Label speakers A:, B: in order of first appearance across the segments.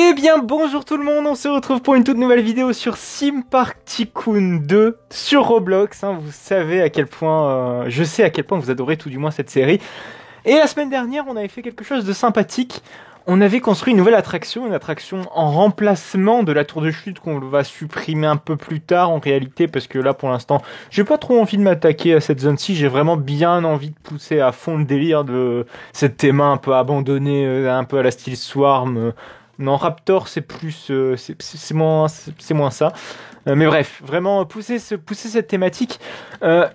A: Eh bien bonjour tout le monde, on se retrouve pour une toute nouvelle vidéo sur Sim Park Tycoon 2 sur Roblox. Vous savez à quel point, je sais à quel point vous adorez tout du moins cette série. Et la semaine dernière, on avait fait quelque chose de sympathique. On avait construit une nouvelle attraction, une attraction en remplacement de la tour de chute qu'on va supprimer un peu plus tard en réalité, parce que là pour l'instant, j'ai pas trop envie de m'attaquer à cette zone-ci, j'ai vraiment bien envie de pousser à fond le délire de cette théma un peu abandonnée, un peu à la style Swarm. Non, Raptor c'est plus, c'est moins ça. Mais bref, vraiment pousser cette thématique.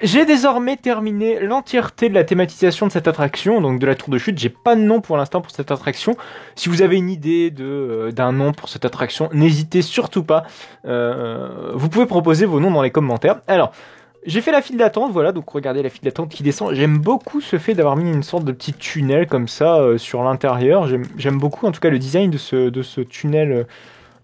A: J'ai désormais terminé l'entièreté de la thématisation de cette attraction, donc de la tour de chute. J'ai pas de nom pour l'instant pour cette attraction. Si vous avez une idée d'un nom pour cette attraction, n'hésitez surtout pas. Vous pouvez proposer vos noms dans les commentaires. Alors, j'ai fait la file d'attente, voilà, donc regardez la file d'attente qui descend. J'aime beaucoup ce fait d'avoir mis une sorte de petit tunnel comme ça sur l'intérieur. J'aime beaucoup, en tout cas, le design de ce tunnel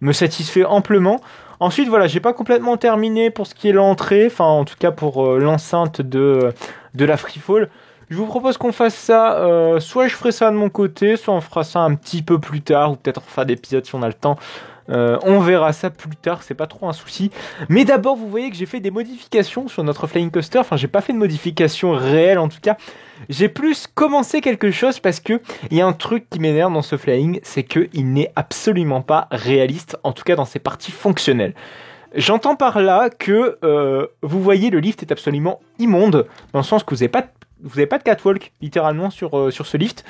A: me satisfait amplement. Ensuite, voilà, j'ai pas complètement terminé pour ce qui est l'entrée, enfin, en tout cas pour l'enceinte de la Free Fall. Je vous propose qu'on fasse ça, soit je ferai ça de mon côté, soit on fera ça un petit peu plus tard, ou peut-être on fera des épisodes si on a le temps. On verra ça plus tard, c'est pas trop un souci. Mais d'abord, vous voyez que j'ai fait des modifications sur notre Flying Coaster. Enfin, j'ai pas fait de modifications réelles en tout cas. J'ai plus commencé quelque chose parce que il y a un truc qui m'énerve dans ce Flying, c'est qu'il n'est absolument pas réaliste, en tout cas dans ses parties fonctionnelles. J'entends par là que vous voyez le lift est absolument immonde, dans le sens que vous n'avez pas de catwalk littéralement sur ce lift.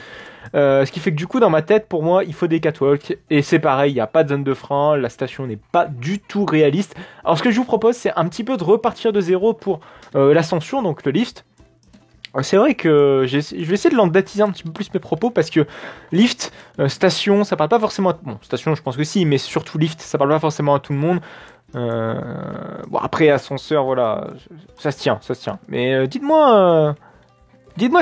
A: Ce qui fait que du coup dans ma tête pour moi il faut des catwalks et c'est pareil, il n'y a pas de zone de frein, la station n'est pas du tout réaliste. Alors ce que je vous propose c'est un petit peu de repartir de zéro pour l'ascension, donc le lift. C'est vrai que je vais essayer de l'embaptiser un petit peu plus mes propos parce que lift, station, ça parle pas forcément à... Bon, station je pense que si, mais surtout lift, ça parle pas forcément à tout le monde. Bon après ascenseur, voilà, ça se tient. Mais dites-moi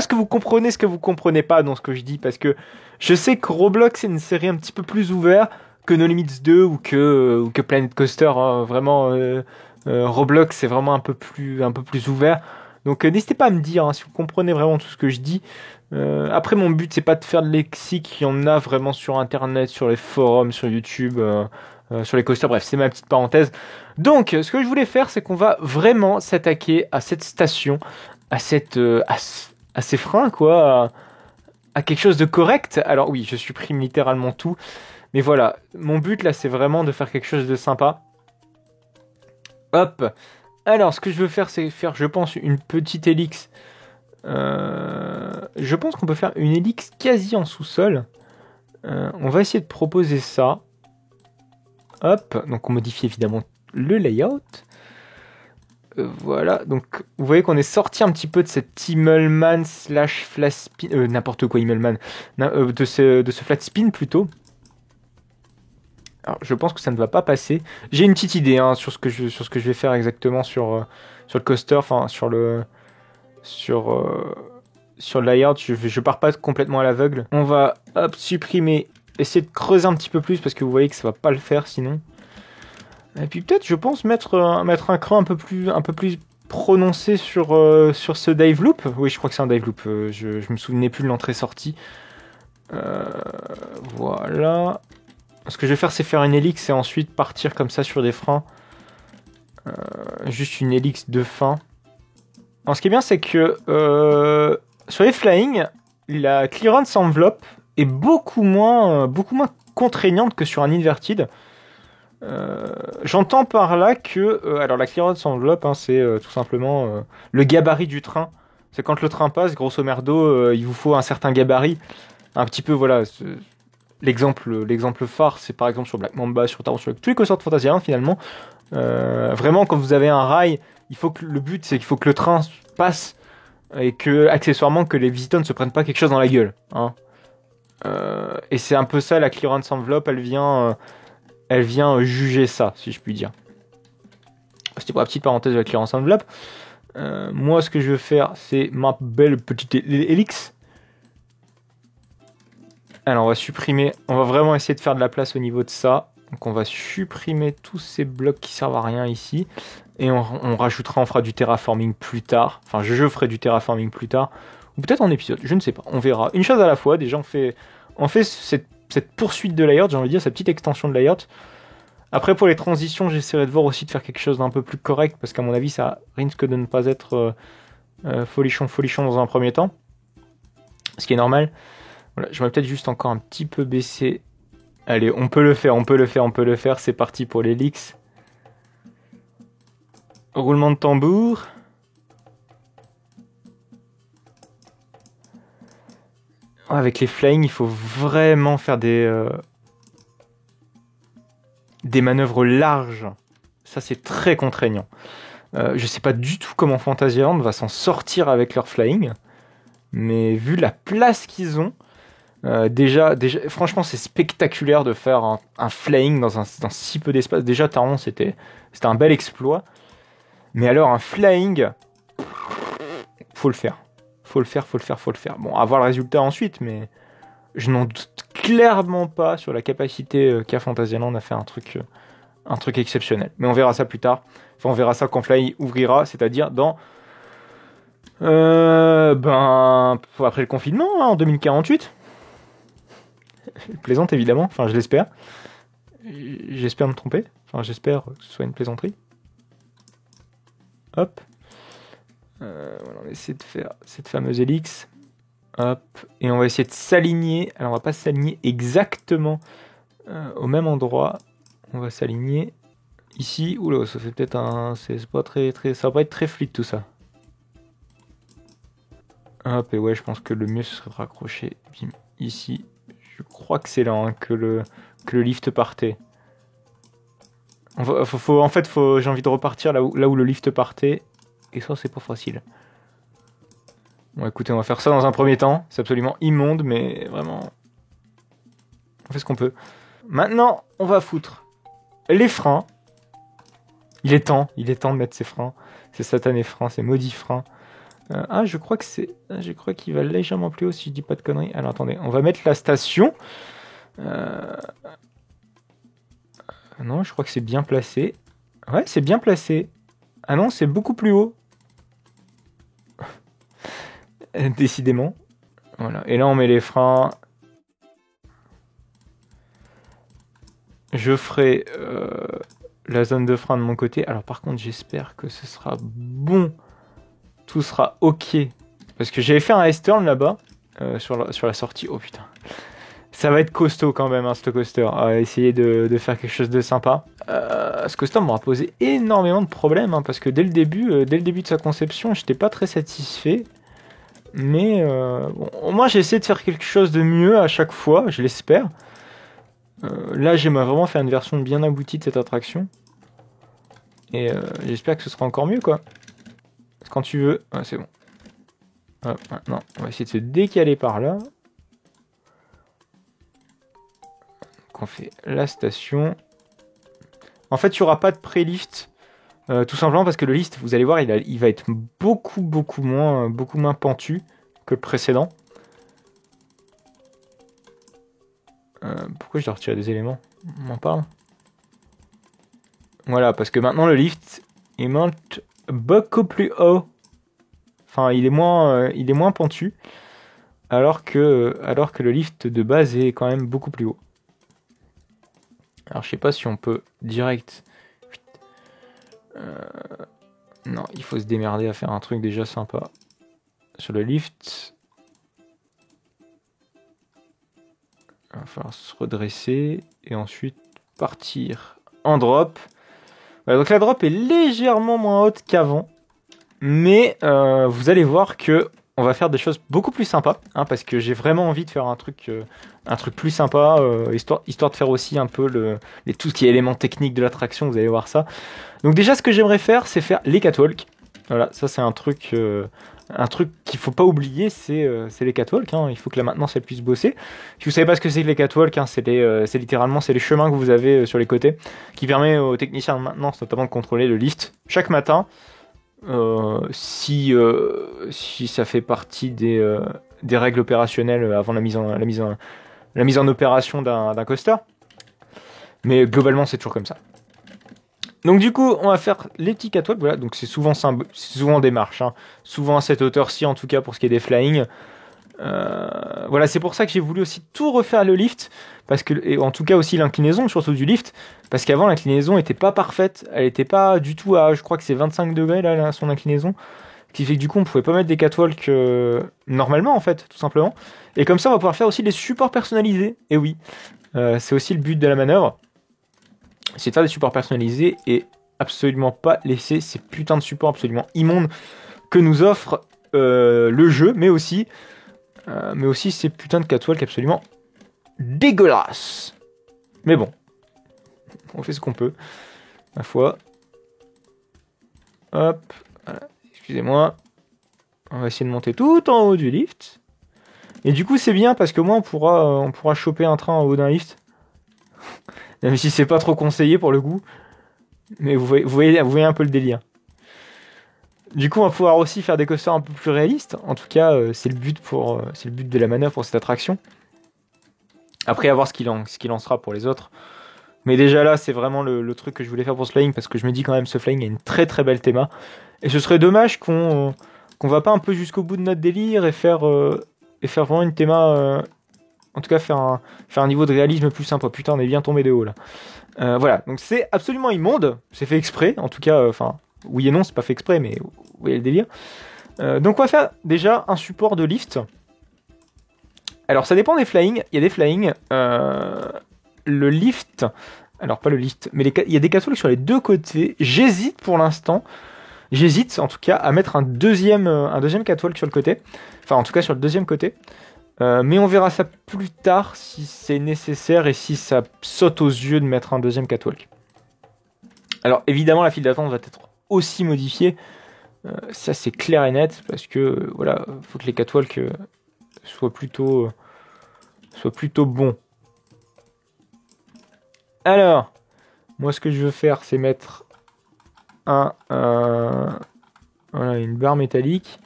A: ce que vous comprenez, ce que vous comprenez pas dans ce que je dis, parce que je sais que Roblox est une série un petit peu plus ouverte que No Limits 2 ou que Planet Coaster. Vraiment, Roblox c'est vraiment un peu plus ouvert. Donc n'hésitez pas à me dire si vous comprenez vraiment tout ce que je dis. Après mon but c'est pas de faire de lexique, il y en a vraiment sur internet, sur les forums, sur YouTube, sur les coasters, bref c'est ma petite parenthèse. Donc ce que je voulais faire c'est qu'on va vraiment s'attaquer à cette station, à ces freins quoi, à quelque chose de correct. Alors oui je supprime littéralement tout, mais voilà, mon but là c'est vraiment de faire quelque chose de sympa. Hop. Alors, ce que je veux faire, c'est faire, je pense, une petite hélix. Je pense qu'on peut faire une hélix quasi en sous-sol. On va essayer de proposer ça. Hop, donc on modifie évidemment le layout. Voilà, donc vous voyez qu'on est sorti un petit peu de cet Immelman slash flat spin, n'importe quoi Immelman, de ce flat spin plutôt. Alors, je pense que ça ne va pas passer. J'ai une petite idée sur ce que je vais faire exactement sur le coaster, enfin sur le layout. Je pars pas complètement à l'aveugle. On va supprimer, essayer de creuser un petit peu plus parce que vous voyez que ça va pas le faire sinon. Et puis peut-être, je pense mettre un cran un peu plus prononcé sur ce dive loop. Oui, je crois que c'est un dive loop. Je me souvenais plus de l'entrée-sortie. Voilà. Ce que je vais faire, c'est faire une hélix et ensuite partir comme ça sur des freins. Juste une hélix de fin. Alors, ce qui est bien, c'est que sur les flying, la clearance envelope est beaucoup moins contraignante que sur un inverted. J'entends par là que... alors, la clearance envelope, c'est tout simplement le gabarit du train. C'est quand le train passe, grosso merdo, il vous faut un certain gabarit. Un petit peu, voilà... L'exemple phare, c'est par exemple sur Black Mamba, sur Taron, sur tous les coasters de Fantasyland finalement. Vraiment, quand vous avez un rail, le but c'est qu'il faut que le train passe et que, accessoirement, que les visiteurs ne se prennent pas quelque chose dans la gueule. Et c'est un peu ça, la clearance envelope, elle vient juger ça, si je puis dire. C'était pour la petite parenthèse de la clearance envelope. Moi, ce que je veux faire, c'est ma belle petite hélix. Alors on va vraiment essayer de faire de la place au niveau de ça. Donc on va supprimer tous ces blocs qui servent à rien ici. Et on fera du terraforming plus tard. Enfin je ferai du terraforming plus tard. Ou peut-être en épisode, je ne sais pas, on verra. Une chose à la fois, déjà on fait cette cette poursuite de layout, j'ai envie de dire, cette petite extension de layout. Après, pour les transitions, j'essaierai de voir aussi de faire quelque chose d'un peu plus correct, parce qu'à mon avis, ça risque de ne pas être folichon dans un premier temps. Ce qui est normal. Voilà, je vais peut-être juste encore un petit peu baisser. Allez, on peut le faire. C'est parti pour les leaks. Roulement de tambour. Avec les flying, il faut vraiment faire des manœuvres larges. Ça, c'est très contraignant. Je sais pas du tout comment Fantasyland va s'en sortir avec leur flying. Mais vu la place qu'ils ont, déjà, franchement, c'est spectaculaire de faire un flying dans si peu d'espace. Déjà, Taron, c'était un bel exploit. Mais alors, un flying, faut le faire. Faut le faire. Bon, à voir le résultat ensuite, mais je n'en doute clairement pas sur la capacité qu'a Fantasyland à faire un truc exceptionnel. Mais on verra ça plus tard. Enfin, on verra ça quand Fly ouvrira, c'est-à-dire dans... après le confinement, hein, en 2048. Je plaisante évidemment, enfin je l'espère. J'espère me tromper. Enfin j'espère que ce soit une plaisanterie. Hop. Voilà, on va essayer de faire cette fameuse helix. Hop. Et on va essayer de s'aligner. Alors on va pas s'aligner exactement au même endroit. On va s'aligner ici. Oula, ça fait peut-être un... C'est pas très... Ça va pas être très fluide tout ça. Hop, et ouais, je pense que le mieux ce serait de raccrocher bim, ici. Je crois que c'est là hein, que le lift partait. En fait, j'ai envie de repartir là où le lift partait. Et ça, c'est pas facile. Bon, écoutez, on va faire ça dans un premier temps. C'est absolument immonde, mais vraiment... On fait ce qu'on peut. Maintenant, on va foutre les freins. Il est temps de mettre ces freins. Ces satanés freins, ces maudits freins. Je crois qu'il va légèrement plus haut si je dis pas de conneries. Alors attendez, on va mettre la station. Non, je crois que c'est bien placé. Ouais, c'est bien placé. Ah non, c'est beaucoup plus haut. Décidément. Voilà. Et là, on met les freins. Je ferai la zone de frein de mon côté. Alors par contre, j'espère que ce sera bon. Tout sera ok. Parce que j'avais fait un S-turn là-bas. Sur la sortie. Oh putain. Ça va être costaud quand même, ce coaster. Essayer de faire quelque chose de sympa. Ce coaster m'aura posé énormément de problèmes. Parce que dès le début de sa conception, j'étais pas très satisfait. Mais bon, au moins j'ai essayé de faire quelque chose de mieux à chaque fois, je l'espère. Là, j'aimerais vraiment faire une version bien aboutie de cette attraction. Et j'espère que ce sera encore mieux, quoi. Quand tu veux... Ouais, c'est bon. Maintenant, on va essayer de se décaler par là. Donc on fait la station. En fait, il n'y aura pas de pré-lift. Tout simplement parce que le lift, vous allez voir, il va être beaucoup moins pentu que le précédent. Pourquoi je dois retirer des éléments? On m'en parle. Voilà, parce que maintenant le lift, il monte beaucoup plus haut. Enfin, il est moins pentu. Alors que le lift de base est quand même beaucoup plus haut. Alors, je sais pas si on peut direct... Non, il faut se démerder à faire un truc déjà sympa. Sur le lift... Il va falloir se redresser et ensuite partir en drop. Voilà, donc la drop est légèrement moins haute qu'avant. Mais vous allez voir que on va faire des choses beaucoup plus sympas. Hein, parce que j'ai vraiment envie de faire un truc plus sympa. Histoire de faire aussi un peu tout ce qui est éléments techniques de l'attraction. Vous allez voir ça. Donc déjà, ce que j'aimerais faire, c'est faire les catwalks. Voilà, ça c'est un truc qu'il faut pas oublier, c'est les catwalks. Hein. Il faut que la maintenance elle puisse bosser. Si vous savez pas ce que c'est que les catwalks, hein, c'est littéralement les chemins que vous avez sur les côtés, qui permet aux techniciens de maintenance notamment de contrôler le lift chaque matin. Si ça fait partie des règles opérationnelles avant la mise en opération d'un coaster. Mais globalement, c'est toujours comme ça. Donc du coup, on va faire les petits catwalks. Voilà, donc c'est souvent des marches. Hein. Souvent à cette hauteur-ci, en tout cas pour ce qui est des flying. Voilà, c'est pour ça que j'ai voulu aussi tout refaire le lift, parce que, et en tout cas aussi l'inclinaison, surtout du lift, parce qu'avant l'inclinaison était pas parfaite, elle était pas du tout à, je crois que c'est 25 degrés là, son inclinaison, ce qui fait que du coup on pouvait pas mettre des catwalks normalement en fait, tout simplement. Et comme ça on va pouvoir faire aussi des supports personnalisés, et oui, c'est aussi le but de la manœuvre, c'est de faire des supports personnalisés et absolument pas laisser ces putains de supports absolument immondes que nous offre le jeu, mais aussi ces putains de catwalks absolument dégueulasses. Mais bon, on fait ce qu'on peut, ma foi. Hop, voilà. Excusez-moi. On va essayer de monter tout en haut du lift. Et du coup, c'est bien parce que moi, on pourra choper un train en haut d'un lift. Même si c'est pas trop conseillé pour le coup. Mais vous voyez un peu le délire. Du coup, on va pouvoir aussi faire des coasters un peu plus réalistes. En tout cas, c'est le but de la manœuvre pour cette attraction. Après, à voir ce qu'il en sera pour les autres. Mais déjà là, c'est vraiment le truc que je voulais faire pour ce flying, parce que je me dis quand même, ce flying a une très très belle théma. Et ce serait dommage qu'on va pas un peu jusqu'au bout de notre délire et faire vraiment une théma... en tout cas, faire un niveau de réalisme plus sympa. Putain, on est bien tombé de haut là. Voilà, donc c'est absolument immonde. C'est fait exprès, en tout cas, oui et non, c'est pas fait exprès, mais vous voyez le délire. Donc on va faire déjà un support de lift. Alors ça dépend des flying. Il y a des flying. Le lift. Alors pas le lift, mais il y a des catwalks sur les deux côtés. J'hésite pour l'instant. J'hésite en tout cas à mettre un deuxième catwalk sur le côté. Enfin en tout cas sur le deuxième côté. Mais on verra ça plus tard si c'est nécessaire et si ça saute aux yeux de mettre un deuxième catwalk. Alors évidemment la file d'attente va être aussi modifiée. Ça c'est clair et net parce que voilà, faut que les catwalks soient plutôt bons. Alors, moi ce que je veux faire c'est mettre voilà, une barre métallique.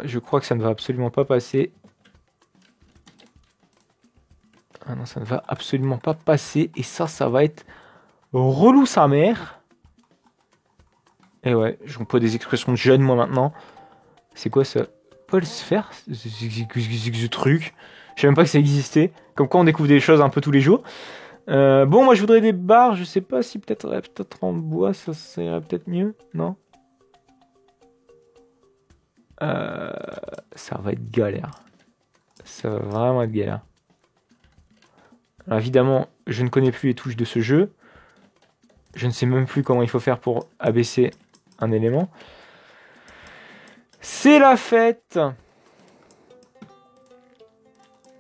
A: Je crois que ça ne va absolument pas passer. Ah non, ça ne va absolument pas passer. Et ça va être relou sa mère. Et ouais, j'emploie des expressions de jeunes moi maintenant. C'est quoi ça? Paul Sphère? Ce truc. Je sais même pas que ça existait. Comme quoi on découvre des choses un peu tous les jours. Bon, moi je voudrais des barres. Je sais pas si peut-être en bois ça irait peut-être mieux. Non? Ça va être galère. Ça va vraiment être galère. Alors évidemment, je ne connais plus les touches de ce jeu. Je ne sais même plus comment il faut faire pour abaisser un élément. C'est la fête!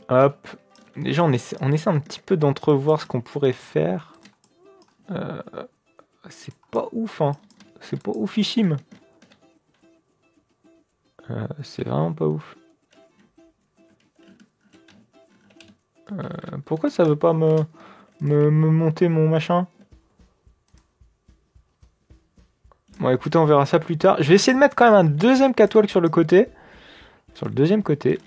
A: Hop. Déjà, on essaie un petit peu d'entrevoir ce qu'on pourrait faire. C'est pas ouf, hein. C'est pas oufissime. C'est vraiment pas ouf. Pourquoi ça veut pas me monter mon machin? Bon, écoutez, on verra ça plus tard. Je vais essayer de mettre quand même un deuxième catwalk sur le côté. Sur le deuxième côté.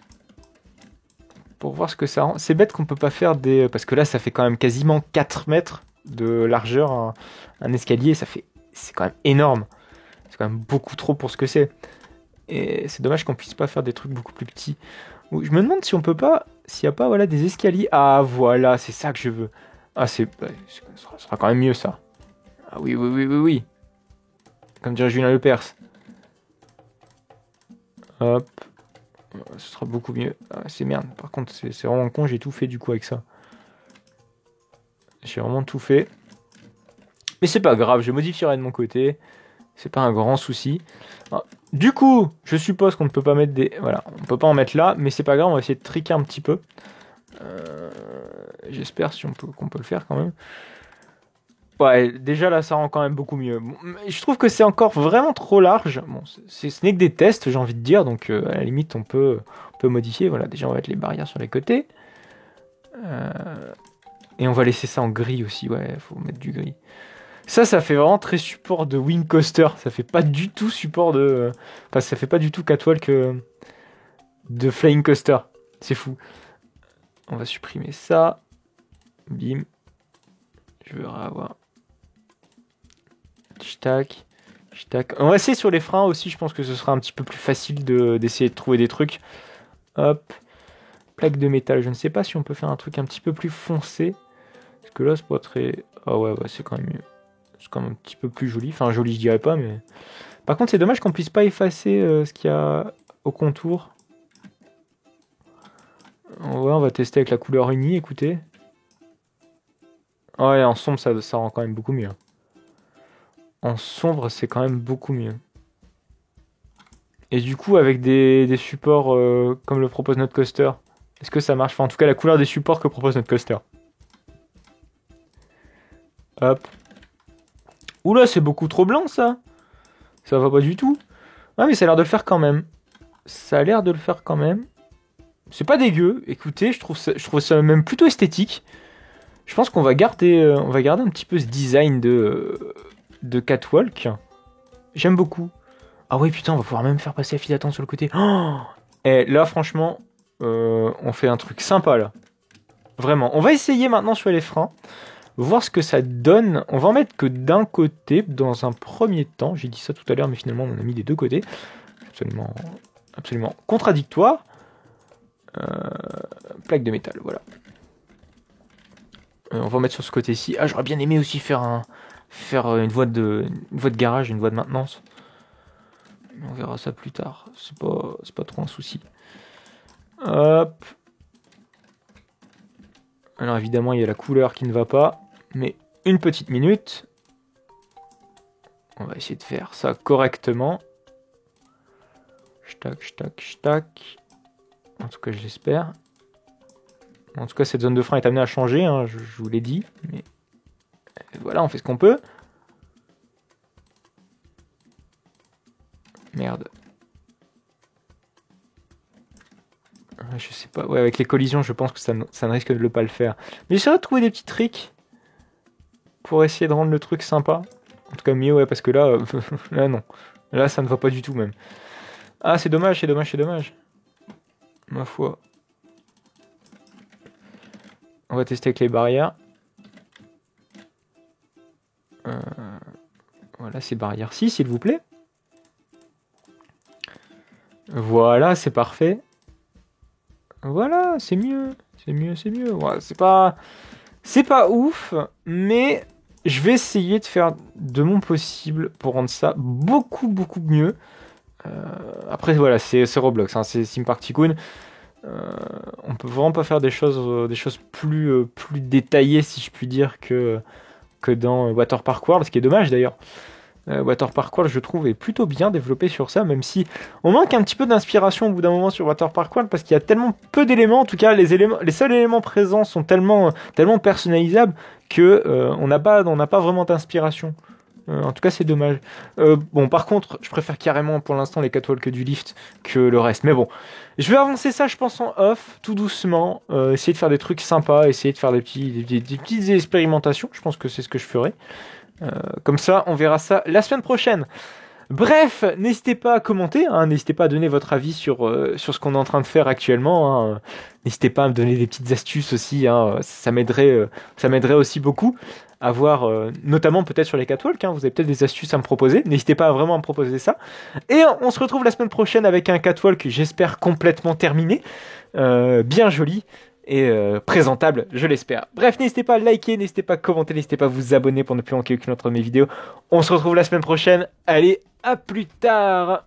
A: Pour voir ce que ça rend. C'est bête qu'on peut pas faire des... Parce que là, ça fait quand même quasiment 4 mètres de largeur, un escalier. C'est quand même énorme. C'est quand même beaucoup trop pour ce que c'est. Et c'est dommage qu'on puisse pas faire des trucs beaucoup plus petits. Je me demande si on peut pas... S'il y a pas voilà, des escaliers... Ah, voilà, c'est ça que je veux. Ah, ce sera quand même mieux, ça. Ah oui, oui, oui, oui, oui. Comme dirait Julien Lepers. Hop. Ce sera beaucoup mieux. Ah, c'est merde. Par contre, c'est vraiment con. J'ai tout fait du coup avec ça. J'ai vraiment tout fait. Mais c'est pas grave. Je modifierai de mon côté. C'est pas un grand souci. Ah, du coup, je suppose qu'on ne peut pas mettre des... Voilà, on peut pas en mettre là. Mais c'est pas grave. On va essayer de tricker un petit peu. J'espère qu'on peut le faire quand même. Ouais, déjà là, ça rend quand même beaucoup mieux. Bon, je trouve que c'est encore vraiment trop large. Bon, ce n'est que des tests, j'ai envie de dire, donc à la limite, on peut modifier. Voilà, déjà, on va mettre les barrières sur les côtés. Et on va laisser ça en gris aussi, ouais, faut mettre du gris. Ça fait vraiment très support de Wing Coaster. Ça fait pas du tout support de... Enfin, ça fait pas du tout catwalk de Flying Coaster. C'est fou. On va supprimer ça. Bim. Je vais avoir... Tac. Tac. On va essayer sur les freins aussi, je pense que ce sera un petit peu plus facile d'essayer de trouver des trucs. Hop. Plaque de métal, je ne sais pas si on peut faire un truc un petit peu plus foncé. Parce que là, c'est pas très... Ah ouais, c'est quand même mieux. C'est quand même un petit peu plus joli. Enfin, joli, je dirais pas, mais... Par contre, c'est dommage qu'on puisse pas effacer ce qu'il y a au contour. Ouais, on va tester avec la couleur unie, écoutez. Ouais, en sombre, ça rend quand même beaucoup mieux. En sombre, c'est quand même beaucoup mieux. Et du coup, avec des supports comme le propose notre coaster, est-ce que ça marche? Enfin, en tout cas, la couleur des supports que propose notre coaster. Hop. Oula, c'est beaucoup trop blanc, ça. Ça va pas du tout. Ah, mais ça a l'air de le faire quand même. Ça a l'air de le faire quand même. C'est pas dégueu. Écoutez, je trouve ça même plutôt esthétique. Je pense qu'on va garder un petit peu ce design de catwalk. J'aime beaucoup. Ah oui, putain, on va pouvoir même faire passer la file d'attente sur le côté. Oh, et là, franchement, on fait un truc sympa, là. Vraiment. On va essayer maintenant sur les freins. Voir ce que ça donne. On va en mettre que d'un côté, dans un premier temps. J'ai dit ça tout à l'heure, mais finalement, on en a mis des deux côtés. Absolument contradictoire. Plaque de métal, voilà. On va en mettre sur ce côté-ci. Ah, j'aurais bien aimé aussi faire une voie de garage, une voie de maintenance. On verra ça plus tard. C'est pas trop un souci. Hop. Alors évidemment, il y a la couleur qui ne va pas. Mais une petite minute. On va essayer de faire ça correctement. Tac. En tout cas, je l'espère. En tout cas, cette zone de frein est amenée à changer, hein, je vous l'ai dit. Mais voilà, on fait ce qu'on peut. Merde. Je sais pas. Ouais, avec les collisions, je pense que ça ne risque de ne pas le faire. Mais j'essaierai de trouver des petits tricks pour essayer de rendre le truc sympa. En tout cas, mieux, ouais, parce que là, là, non. Là, ça ne va pas du tout, même. Ah, c'est dommage. Ma foi. On va tester avec les barrières. Voilà, ces barrières-ci, s'il vous plaît. Voilà, c'est parfait. Voilà, c'est mieux. Ouais, c'est pas ouf, mais je vais essayer de faire de mon possible pour rendre ça beaucoup mieux. Après, voilà, c'est Roblox, hein, c'est Theme Park Tycoon. On peut vraiment pas faire des choses plus détaillées, si je puis dire, que dans Water Park World, ce qui est dommage d'ailleurs. Water Park World, je trouve, est plutôt bien développé sur ça, même si on manque un petit peu d'inspiration au bout d'un moment sur Water Park World, parce qu'il y a tellement peu d'éléments. En tout cas, les seuls éléments présents sont tellement personnalisables que on n'a pas vraiment d'inspiration. En tout cas, c'est dommage. Bon, par contre, je préfère carrément pour l'instant les catwalks du lift que le reste. Mais bon, je vais avancer ça, je pense, en off, tout doucement. Essayer de faire des trucs sympas, essayer de faire des petites expérimentations. Je pense que c'est ce que je ferai. Comme ça, on verra ça la semaine prochaine. Bref, n'hésitez pas à commenter, hein, n'hésitez pas à donner votre avis sur ce qu'on est en train de faire actuellement. Hein. N'hésitez pas à me donner des petites astuces aussi, hein, ça m'aiderait aussi beaucoup à voir, notamment peut-être sur les catwalks. Hein, vous avez peut-être des astuces à me proposer. N'hésitez pas vraiment à me proposer ça. Et on se retrouve la semaine prochaine avec un catwalk, j'espère, complètement terminé, bien joli. Et présentable, je l'espère. Bref, n'hésitez pas à liker, n'hésitez pas à commenter, n'hésitez pas à vous abonner pour ne plus manquer aucune autre de mes vidéos. On se retrouve la semaine prochaine. Allez, à plus tard!